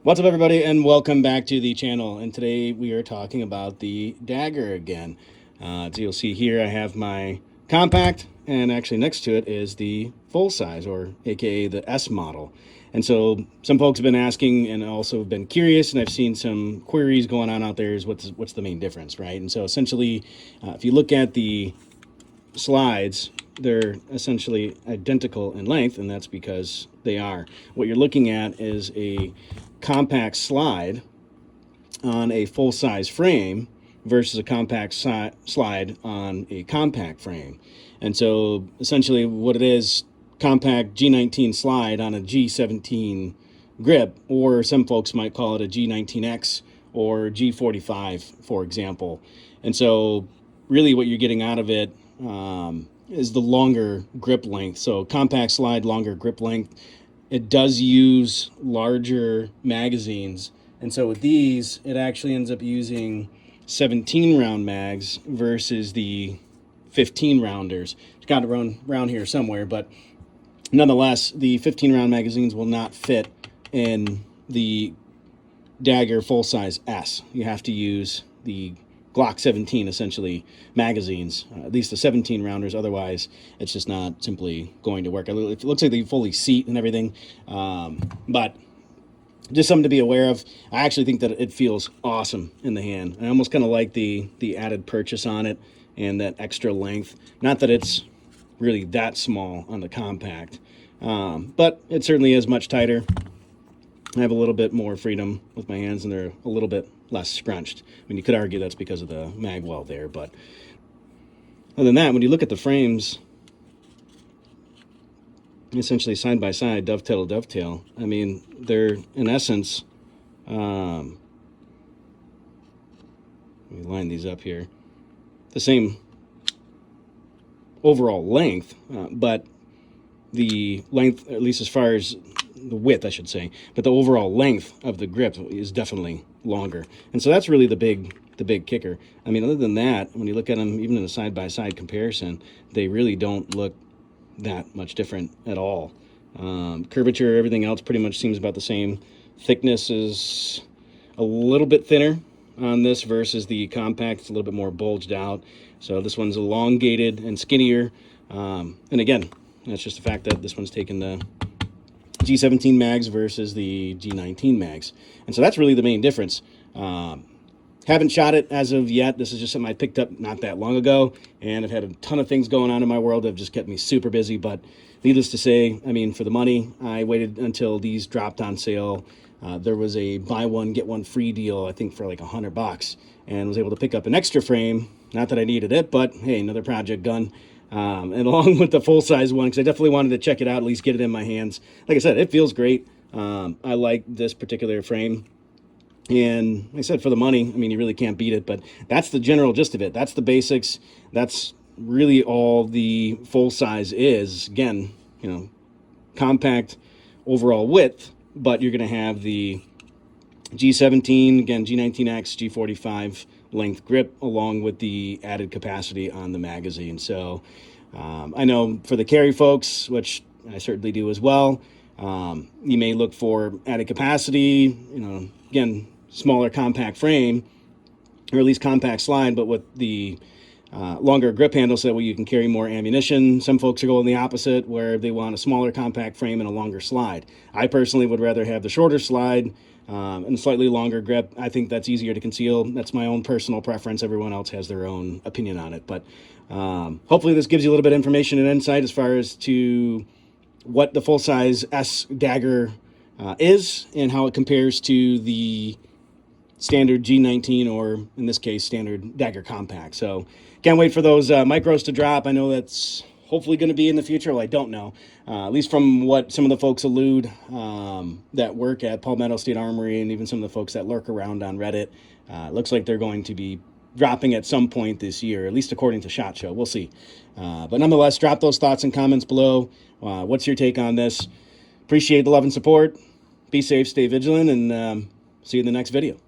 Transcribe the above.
What's up, everybody, and welcome back to the channel. And today we are talking about the Dagger again. So you'll see here I have my compact, and actually next to it is the full size, or aka the S model. And so some folks have been asking and also been curious, and I've seen some queries going on out there is what's the main difference, right? And so essentially, if you look at the slides, they're essentially identical in length, and that's because they are. What you're looking at is a compact slide on a full-size frame versus a compact slide on a compact frame. And so essentially what it is, compact G19 slide on a G17 grip, or some folks might call it a G19X or G45, for example. And so really what you're getting out of it is the longer grip length. So compact slide, longer grip length. It does use larger magazines. And so with these, it actually ends up using 17 round mags versus the 15 rounders. It's got it around here somewhere, but nonetheless, the 15 round magazines will not fit in the Dagger full size S. You have to use the Glock 17 essentially magazines, at least the 17 rounders. Otherwise, it's just not simply going to work. It looks like they fully seat and everything, but just something to be aware of. I actually think that it feels awesome in the hand. I almost kind of like the added purchase on it and that extra length. Not that it's really that small on the compact, but it certainly is much tighter. I have a little bit more freedom with my hands, and they're a little bit less scrunched. I mean, you could argue that's because of the mag well there, but other than that, when you look at the frames, essentially side by side, dovetail to dovetail, I mean, they're in essence, let me line these up here, the same overall length, but the length, at least as far as the width, I should say, but the overall length of the grip is definitely longer. And so that's really the big kicker. I mean, other than that, when you look at them, even in a side-by-side comparison, they really don't look that much different at all. Curvature, everything else pretty much seems about the same. Thickness is a little bit thinner on this versus the compact. It's a little bit more bulged out. So this one's elongated and skinnier. And again, that's just the fact that this one's taken the G17 mags versus the G19 mags. And so that's really the main difference. Haven't shot it as of yet. This is just something I picked up not that long ago, and I've had a ton of things going on in my world that have just kept me super busy. But needless to say, I mean, for the money, I waited until these dropped on sale. There was a buy one, get one free deal, I think for like $100, and was able to pick up an extra frame. Not that I needed it, but hey, another project gun. And along with the full-size one, because I definitely wanted to check it out, at least get it in my hands. Like I said, it feels great. I like this particular frame. And like I said, for the money, I mean, you really can't beat it. But that's the general gist of it. That's the basics. That's really all the full-size is. Again, you know, compact overall width, but you're going to have the G17, again, G19X, G45 length grip, along with the added capacity on the magazine. So I know for the carry folks, which I certainly do as well, you may look for added capacity, you know, again, smaller compact frame, or at least compact slide, but with the longer grip handle so that way you can carry more ammunition. Some folks are going the opposite, where they want a smaller compact frame and a longer slide. I personally would rather have the shorter slide and a slightly longer grip. I think that's easier to conceal. That's my own personal preference. Everyone else has their own opinion on it. But hopefully this gives you a little bit of information and insight as far as to what the full-size S Dagger is and how it compares to the standard G19, or in this case, standard Dagger Compact. So can't wait for those micros to drop. I know that's hopefully going to be in the future. Well, I don't know. At least from what some of the folks allude that work at Palmetto State Armory, and even some of the folks that lurk around on Reddit, looks like they're going to be dropping at some point this year, at least according to SHOT Show. We'll see. But nonetheless, drop those thoughts and comments below. What's your take on this? Appreciate the love and support. Be safe, stay vigilant, and see you in the next video.